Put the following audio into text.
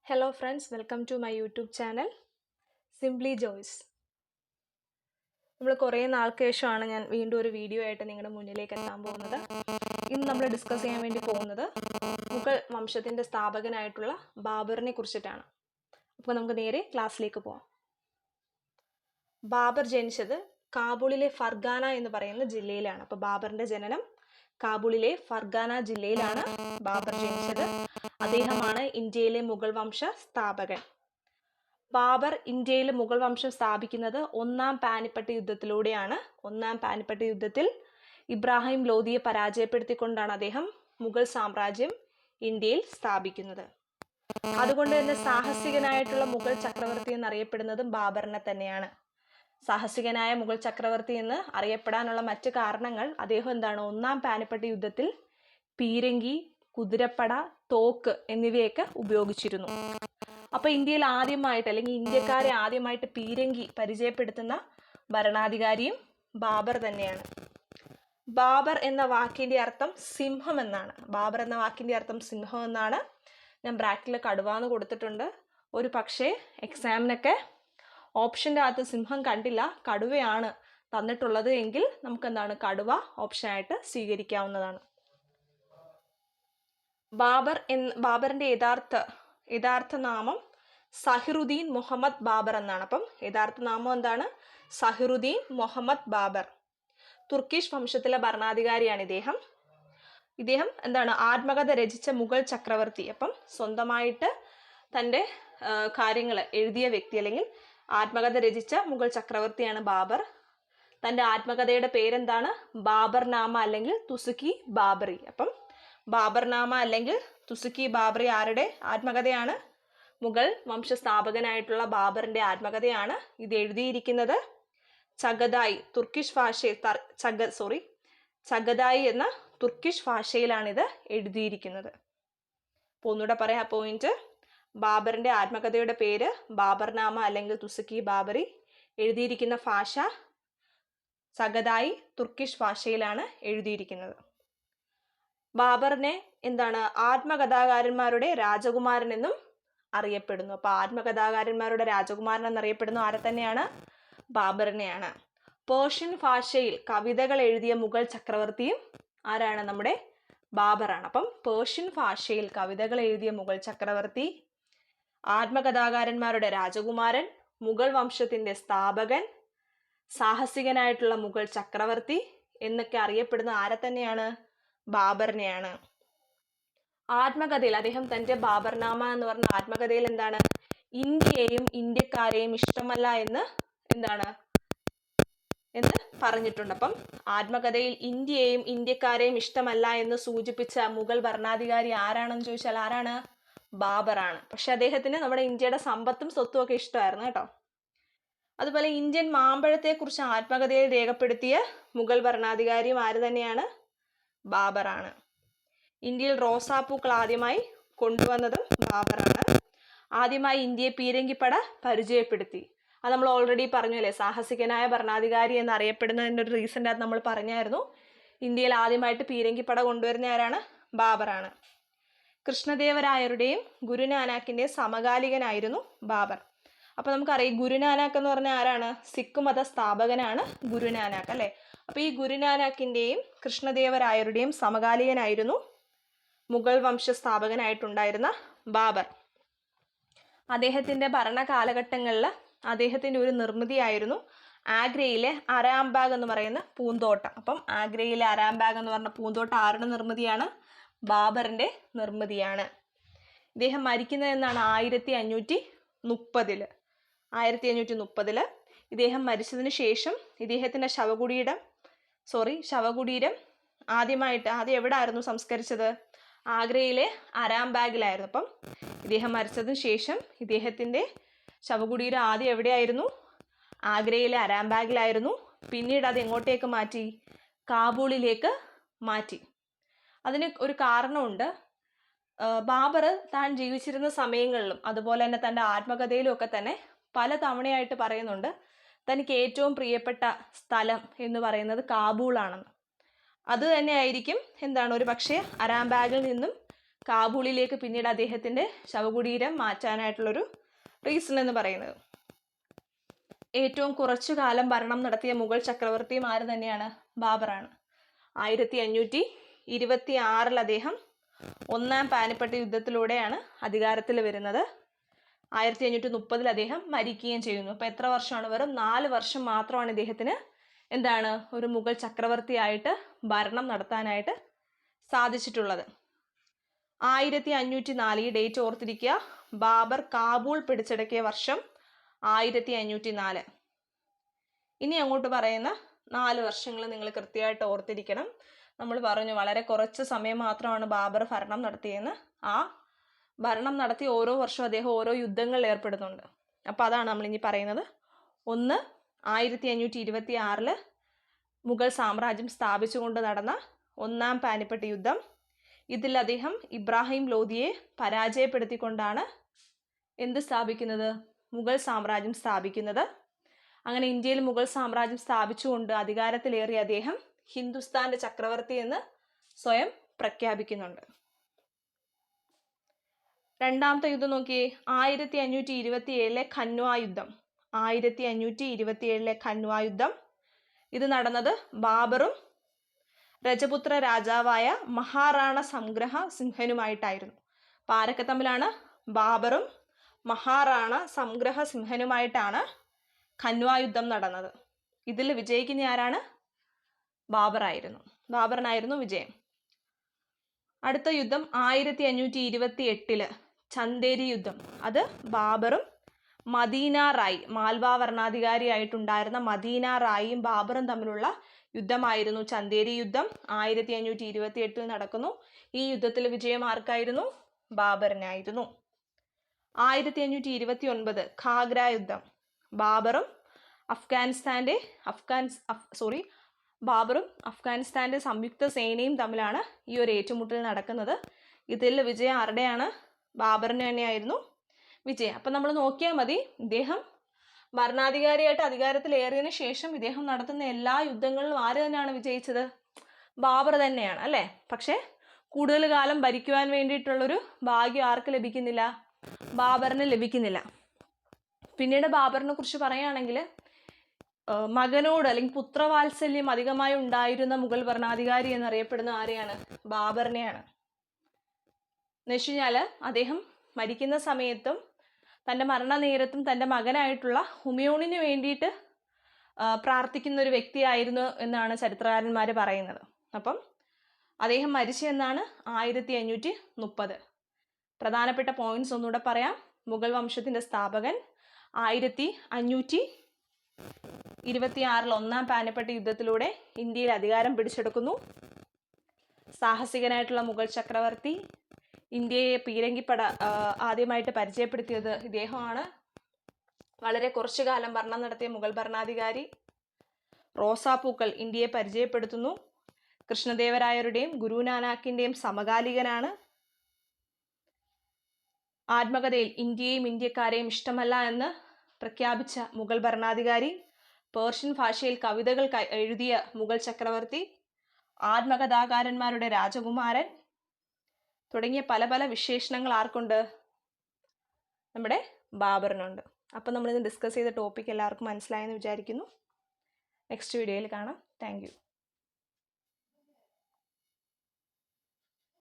Hello friends, welcome to my YouTube channel Simply Joyce. നമ്മൾ കുറേ നാൾക്ക് ശേഷമാണ് ഞാൻ വീണ്ടും ഒരു വീഡിയോ ആയിട്ട് നിങ്ങളുടെ മുന്നിലേക്ക് എത്താൻ പോകുന്നത്. ഇന്ന് നമ്മൾ ഡിസ്കസ് ചെയ്യാൻ വേണ്ടി പോകുന്നത് മുഗൾ വംശത്തിൻ്റെ സ്ഥാപകനായിട്ടുള്ള ബാബറിനെ കുറിച്ചിട്ടാണ്. അപ്പോൾ നമുക്ക് നേരെ ക്ലാസ്സിലേക്ക് പോകാം. ബാബർ ജനിച്ചത് കാബൂളിലെ ഫർഗാന എന്ന് പറയുന്ന ജില്ലയിലാണ്. അപ്പോൾ ബാബറിൻ്റെ ജനനം കാബൂളിലെ ഫർഗാന ജില്ലയിലാണ് ബാബർ ജനിച്ചത്. അദ്ദേഹമാണ് ഇന്ത്യയിലെ മുഗൾ വംശ സ്ഥാപകൻ. ബാബർ ഇന്ത്യയിൽ മുഗൾ വംശം സ്ഥാപിക്കുന്നത് ഒന്നാം പാനിപ്പട്ട് യുദ്ധത്തിലൂടെയാണ്. ഒന്നാം പാനിപ്പട്ട് യുദ്ധത്തിൽ ഇബ്രാഹിം ലോധിയെ പരാജയപ്പെടുത്തിക്കൊണ്ടാണ് അദ്ദേഹം മുഗൾ സാമ്രാജ്യം ഇന്ത്യയിൽ സ്ഥാപിക്കുന്നത്. അതുകൊണ്ട് തന്നെ സാഹസികനായിട്ടുള്ള മുഗൾ ചക്രവർത്തി എന്നറിയപ്പെടുന്നതും ബാബറിനെ തന്നെയാണ്. സാഹസികനായ മുഗൾ ചക്രവർത്തി എന്ന് അറിയപ്പെടാനുള്ള മറ്റ് കാരണങ്ങൾ അദ്ദേഹം ഒന്നാം പാനിപ്പട്ട് യുദ്ധത്തിൽ പീരങ്കി, കുതിരപ്പട, തോക്ക് എന്നിവയൊക്കെ ഉപയോഗിച്ചിരുന്നു. അപ്പോൾ ഇന്ത്യയിൽ ആദ്യമായിട്ട് അല്ലെങ്കിൽ ഇന്ത്യക്കാരെ ആദ്യമായിട്ട് പീരങ്കി പരിചയപ്പെടുത്തുന്ന ഭരണാധികാരിയും ബാബർ തന്നെയാണ്. ബാബർ എന്ന വാക്കിൻ്റെ അർത്ഥം സിംഹം എന്നാണ്. ബാബർ എന്ന വാക്കിൻ്റെ അർത്ഥം സിംഹം എന്നാണ്. ഞാൻ ബ്രാക്കറ്റിൽ കടുവാന്ന് കൊടുത്തിട്ടുണ്ട്. ഒരു പക്ഷേ എക്സാമിനൊക്കെ ഓപ്ഷൻ്റെ അകത്ത് സിംഹം കണ്ടില്ല, കടുവയാണ് തന്നിട്ടുള്ളത് എങ്കിൽ നമുക്ക് കടുവ ഓപ്ഷനായിട്ട് സ്വീകരിക്കാവുന്നതാണ്. ബാബറിൻ്റെ യഥാർത്ഥ നാമം സഹിറുദ്ദീൻ മുഹമ്മദ് ബാബർ എന്നാണ്. അപ്പം യഥാർത്ഥ നാമം എന്താണ്? സഹിറുദ്ദീൻ മുഹമ്മദ് ബാബർ. തുർക്കിഷ് വംശത്തിലെ ഭരണാധികാരിയാണ് ഇദ്ദേഹം. ഇദ്ദേഹം ആത്മകഥ രചിച്ച മുഗൾ ചക്രവർത്തി. അപ്പം സ്വന്തമായിട്ട് തൻ്റെ കാര്യങ്ങൾ എഴുതിയ വ്യക്തി അല്ലെങ്കിൽ ആത്മകഥ രചിച്ച മുഗൾ ചക്രവർത്തിയാണ് ബാബർ. തൻ്റെ ആത്മകഥയുടെ പേരെന്താണ്? ബാബർനാമ അല്ലെങ്കിൽ തുസുക്കി ബാബറി. അപ്പം ബാബർനാമ അല്ലെങ്കിൽ തുസുക്കി ബാബറി ആരുടെ ആത്മകഥയാണ്? മുഗൾ വംശസ്ഥാപകനായിട്ടുള്ള ബാബറിൻ്റെ ആത്മകഥയാണ്. ഇത് എഴുതിയിരിക്കുന്നത് ചഗതായി തുർക്കിഷ് ഭാഷയിൽ ചഗതായി എന്ന തുർക്കിഷ് ഭാഷയിലാണ് ഇത് എഴുതിയിരിക്കുന്നത്. അപ്പോൾ ഒന്നുകൂടെ പറയാം പോയിന്റ്. ബാബറിൻ്റെ ആത്മകഥയുടെ പേര് ബാബർനാമ അല്ലെങ്കിൽ തുസുക്കി ബാബറി. എഴുതിയിരിക്കുന്ന ഭാഷ ചഗതായി തുർക്കിഷ് ഭാഷയിലാണ് എഴുതിയിരിക്കുന്നത്. ബാബറിനെ ആത്മകഥാകാരന്മാരുടെ രാജകുമാരൻ എന്നും അറിയപ്പെടുന്നു. അപ്പോൾ ആത്മകഥാകാരന്മാരുടെ രാജകുമാരൻ എന്നറിയപ്പെടുന്നു ആരെ തന്നെയാണ്? ബാബറിനെയാണ്. പേർഷ്യൻ ഭാഷയിൽ കവിതകൾ എഴുതിയ മുഗൾ ചക്രവർത്തിയും ആരാണ്? നമ്മുടെ ബാബറാണ്. അപ്പം പേർഷ്യൻ ഭാഷയിൽ കവിതകൾ എഴുതിയ മുഗൾ ചക്രവർത്തി, ആത്മകഥാകാരന്മാരുടെ രാജകുമാരൻ, മുഗൾ വംശത്തിൻ്റെ സ്ഥാപകൻ, സാഹസികനായിട്ടുള്ള മുഗൾ ചക്രവർത്തി എന്നൊക്കെ അറിയപ്പെടുന്ന ആരെ തന്നെയാണ്? ബാബറിനെയാണ്. ആത്മകഥയിൽ അദ്ദേഹം തൻ്റെ ബാബർനാമ എന്ന് പറഞ്ഞ ആത്മകഥയിൽ ഇന്ത്യയെയും ഇന്ത്യക്കാരെയും ഇഷ്ടമല്ല എന്ന് പറഞ്ഞിട്ടുണ്ട്. അപ്പം ആത്മകഥയിൽ ഇന്ത്യയെയും ഇന്ത്യക്കാരെയും ഇഷ്ടമല്ല എന്ന് സൂചിപ്പിച്ച മുഗൾ ഭരണാധികാരി ആരാണെന്ന് ചോദിച്ചാൽ ആരാണ്? ബാബറാണ്. പക്ഷെ അദ്ദേഹത്തിന് നമ്മുടെ ഇന്ത്യയുടെ സമ്പത്തും സ്വത്തും ഒക്കെ ഇഷ്ടമായിരുന്നു കേട്ടോ. അതുപോലെ ഇന്ത്യൻ മാമ്പഴത്തെക്കുറിച്ച് ആത്മകഥയിൽ രേഖപ്പെടുത്തിയ മുഗൾ ഭരണാധികാരിയും ആര് തന്നെയാണ്? ബാബറാണ്. ഇന്ത്യയിൽ റോസാപ്പൂക്കൾ ആദ്യമായി കൊണ്ടുവന്നതും ബാബറാണ്. ആദ്യമായി ഇന്ത്യയെ പീരങ്കിപ്പട പരിചയപ്പെടുത്തി. അത് നമ്മൾ ഓൾറെഡി പറഞ്ഞു അല്ലേ, സാഹസികനായ ഭരണാധികാരി എന്നറിയപ്പെടുന്നതിൻ്റെ ഒരു റീസൻ്റെ അത് നമ്മൾ പറഞ്ഞായിരുന്നു. ഇന്ത്യയിൽ ആദ്യമായിട്ട് പീരങ്കിപ്പട കൊണ്ടുവരുന്ന ആരാണ്? ബാബറാണ്. കൃഷ്ണദേവരായരുടെയും ഗുരുനാനാക്കിൻ്റെയും സമകാലികനായിരുന്നു ബാബർ. അപ്പോൾ നമുക്കറിയാം ഗുരുനാനാക്ക് എന്ന് പറഞ്ഞാൽ ആരാണ്? സിഖ് മത സ്ഥാപകനാണ് ഗുരുനാനാക്ക് അല്ലേ. അപ്പോൾ ഈ ഗുരുനാനാക്കിൻ്റെയും കൃഷ്ണദേവരായരുടെയും സമകാലികനായിരുന്നു മുഗൾ വംശ സ്ഥാപകനായിട്ടുണ്ടായിരുന്ന ബാബർ. അദ്ദേഹത്തിൻ്റെ ഭരണ കാലഘട്ടങ്ങളിൽ അദ്ദേഹത്തിൻ്റെ ഒരു നിർമ്മിതിയായിരുന്നു ആഗ്രയിലെ അരാംബാഗ് എന്ന് പറയുന്ന പൂന്തോട്ടം. അപ്പം ആഗ്രയിലെ അരാംബാഗ് എന്ന് പറഞ്ഞ പൂന്തോട്ടം ആരുടെ നിർമ്മിതിയാണ്? ബാബറിൻ്റെ നിർമ്മിതിയാണ്. ഇദ്ദേഹം മരിക്കുന്നത് എന്നാണ് 1530. ഇദ്ദേഹം മരിച്ചതിന് ശേഷം ഇദ്ദേഹത്തിൻ്റെ ശവകുടീരം ആദ്യം എവിടായിരുന്നു സംസ്കരിച്ചത്? ആഗ്രയിലെ അരാംബാഗിലായിരുന്നു. അപ്പം ഇദ്ദേഹം മരിച്ചതിന് ശേഷം ഇദ്ദേഹത്തിൻ്റെ ശവകുടീരം ആദ്യം എവിടെയായിരുന്നു? ആഗ്രയിലെ അരാംബാഗിലായിരുന്നു. പിന്നീട് അത് എങ്ങോട്ടേക്ക് മാറ്റി? കാബൂളിലേക്ക് മാറ്റി. അതിന് ഒരു കാരണമുണ്ട്. ബാബർ താൻ ജീവിച്ചിരുന്ന സമയങ്ങളിലും അതുപോലെ തന്നെ തൻ്റെ ആത്മകഥയിലും ഒക്കെ തന്നെ പല തവണയായിട്ട് പറയുന്നുണ്ട് തനിക്ക് ഏറ്റവും പ്രിയപ്പെട്ട സ്ഥലം എന്ന് പറയുന്നത് കാബൂളാണെന്ന്. അത് തന്നെ ആയിരിക്കും ഒരു പക്ഷേ അരാംബാഗിൽ നിന്നും കാബൂളിലേക്ക് പിന്നീട് അദ്ദേഹത്തിൻ്റെ ശവകുടീരം മാറ്റാനായിട്ടുള്ളൊരു റീസൺ എന്ന് പറയുന്നത്. ഏറ്റവും കുറച്ചു കാലം ഭരണം നടത്തിയ മുഗൾ ചക്രവർത്തിയും ആര് തന്നെയാണ്? ബാബറാണ്. 1526 അദ്ദേഹം ഒന്നാം പാനിപ്പട്ട് യുദ്ധത്തിലൂടെയാണ് അധികാരത്തിൽ വരുന്നത്. 1530 അദ്ദേഹം മരിക്കുകയും ചെയ്യുന്നു. അപ്പോൾ എത്ര വർഷമാണ്? വെറും 4 വർഷം മാത്രമാണ് ഇദ്ദേഹത്തിന് എന്താണ് ഒരു മുഗൾ ചക്രവർത്തിയായിട്ട് ഭരണം നടത്താനായിട്ട് സാധിച്ചിട്ടുള്ളത്. 1504 ഈ ഡേറ്റ് ഓർത്തിരിക്കുക. ബാബർ കാബൂൾ പിടിച്ചടക്കിയ വർഷം 1504. ഇനി അങ്ങോട്ട് പറയുന്ന 4 വർഷങ്ങൾ നിങ്ങൾ കൃത്യമായിട്ട് ഓർത്തിരിക്കണം. നമ്മൾ പറഞ്ഞു വളരെ കുറച്ച് സമയം മാത്രമാണ് ബാബർ ഭരണം നടത്തിയെന്ന്. ആ ഭരണം നടത്തി ഓരോ വർഷവും അദ്ദേഹം ഓരോ യുദ്ധങ്ങളിൽ ഏർപ്പെടുന്നുണ്ട്. അപ്പോൾ അതാണ് നമ്മളിനി പറയുന്നത്. ഒന്ന്, 1526 മുഗൾ സാമ്രാജ്യം സ്ഥാപിച്ചുകൊണ്ട് നടന്ന ഒന്നാം പാനിപ്പട്ട് യുദ്ധം. ഇതിൽ അദ്ദേഹം ഇബ്രാഹിം ലോധിയെ പരാജയപ്പെടുത്തിക്കൊണ്ടാണ് എന്ത് സ്ഥാപിക്കുന്നത്? മുഗൾ സാമ്രാജ്യം സ്ഥാപിക്കുന്നത്. അങ്ങനെ ഇന്ത്യയിൽ മുഗൾ സാമ്രാജ്യം സ്ഥാപിച്ചുകൊണ്ട് അധികാരത്തിലേറിയ അദ്ദേഹം ഹിന്ദുസ്ഥാന്റെ ചക്രവർത്തി എന്ന് സ്വയം പ്രഖ്യാപിക്കുന്നുണ്ട്. രണ്ടാമത്തെ യുദ്ധം നോക്കിയേ, 1527 ഖൻവാ യുദ്ധം. 1527 ഖൻവാ യുദ്ധം. ഇത് നടന്നത് ബാബറും രജപുത്ര രാജാവായ മഹാറാണ സംഗ്രഹ സിംഹനുമായിട്ടായിരുന്നു. അപ്പോൾ ആരൊക്കെ തമ്മിലാണ്? ബാബറും മഹാറാണ സംഗ്രഹ സിംഹനുമായിട്ടാണ് ഖൻവാ യുദ്ധം നടന്നത്. ഇതിൽ വിജയിക്കുന്ന ആരാണ്? ബാബറിനായിരുന്നു വിജയം. അടുത്ത യുദ്ധം 1528 ചന്ദേരി യുദ്ധം. അത് ബാബറും മദീന റായി, മാൽവ ഭരണാധികാരിയായിട്ടുണ്ടായിരുന്ന മദീന റായിയും ബാബറും തമ്മിലുള്ള യുദ്ധമായിരുന്നു ചന്ദേരി യുദ്ധം. 1528 നടക്കുന്നു. ഈ യുദ്ധത്തിൽ വിജയം ആർക്കായിരുന്നു? ബാബറിനായിരുന്നു. 1529 ഖാഗ്ര യുദ്ധം. ബാബറും അഫ്ഗാനിസ്ഥാന്റെ സംയുക്ത സേനയും തമ്മിലാണ് ഈ ഒരു ഏറ്റുമുട്ടൽ നടക്കുന്നത്. ഇതിൽ വിജയം ആരുടെയാണ്? ബാബറിന് തന്നെയായിരുന്നു വിജയം. അപ്പം നമ്മൾ നോക്കിയാൽ മതി, ഇദ്ദേഹം ഭരണാധികാരിയായിട്ട് അധികാരത്തിലേറിയതിനു ശേഷം ഇദ്ദേഹം നടത്തുന്ന എല്ലാ യുദ്ധങ്ങളിലും ആര് തന്നെയാണ് വിജയിച്ചത്? ബാബർ തന്നെയാണ് അല്ലേ? പക്ഷേ കൂടുതൽ കാലം ഭരിക്കുവാൻ വേണ്ടിയിട്ടുള്ളൊരു ഭാഗ്യം ആർക്ക് ലഭിക്കുന്നില്ല? ബാബറിന് ലഭിക്കുന്നില്ല. പിന്നീട് ബാബറിനെ കുറിച്ച് പറയുകയാണെങ്കിൽ മകനോട് അല്ലെങ്കിൽ പുത്രവാത്സല്യം അധികമായി ഉണ്ടായിരുന്ന മുഗൾ ഭരണാധികാരി എന്നറിയപ്പെടുന്ന ആരെയാണ്? ബാബറിനെയാണ്. എന്ന് വെച്ച് കഴിഞ്ഞാൽ അദ്ദേഹം മരിക്കുന്ന സമയത്തും തൻ്റെ മരണനേരത്തും തൻ്റെ മകനായിട്ടുള്ള ഹുമയൂണിന് വേണ്ടിയിട്ട് പ്രാർത്ഥിക്കുന്ന ഒരു വ്യക്തിയായിരുന്നു എന്നാണ് ചരിത്രകാരന്മാർ പറയുന്നത്. അപ്പം അദ്ദേഹം മരിച്ചെന്നാണ് 1530. പ്രധാനപ്പെട്ട പോയിന്റ്സ് ഒന്നുകൂടെ പറയാം. മുഗൾ വംശത്തിൻ്റെ സ്ഥാപകൻ. 1526 ഒന്നാം പാനിപ്പട്ട് യുദ്ധത്തിലൂടെ ഇന്ത്യയിൽ അധികാരം പിടിച്ചെടുക്കുന്നു. സാഹസികനായിട്ടുള്ള മുഗൾ ചക്രവർത്തി. ഇന്ത്യയെ പീരങ്കിപ്പട ആദ്യമായിട്ട് പരിചയപ്പെടുത്തിയത് ഇദ്ദേഹമാണ്. വളരെ കുറച്ചു കാലം ഭരണം നടത്തിയ മുഗൾ ഭരണാധികാരി. റോസാപ്പൂക്കൾ ഇന്ത്യയെ പരിചയപ്പെടുത്തുന്നു. കൃഷ്ണദേവരായരുടെയും ഗുരുനാനാക്കിൻ്റെയും സമകാലികനാണ്. ആത്മകഥയിൽ ഇന്ത്യയെയും ഇന്ത്യക്കാരെയും ഇഷ്ടമല്ല എന്ന് പ്രഖ്യാപിച്ച മുഗൾ ഭരണാധികാരി. പേർഷ്യൻ ഭാഷയിൽ കവിതകൾ എഴുതിയ മുഗൾ ചക്രവർത്തി. ആത്മകഥാകാരന്മാരുടെ രാജകുമാരൻ തുടങ്ങിയ പല പല വിശേഷണങ്ങൾ ആർക്കുണ്ട്? നമ്മുടെ ബാബറിനുണ്ട്. അപ്പം നമ്മളിന്ന് ഡിസ്കസ് ചെയ്ത ടോപ്പിക് എല്ലാവർക്കും മനസ്സിലായെന്ന് വിചാരിക്കുന്നു. നെക്സ്റ്റ് വീഡിയോയിൽ കാണാം. Thank you.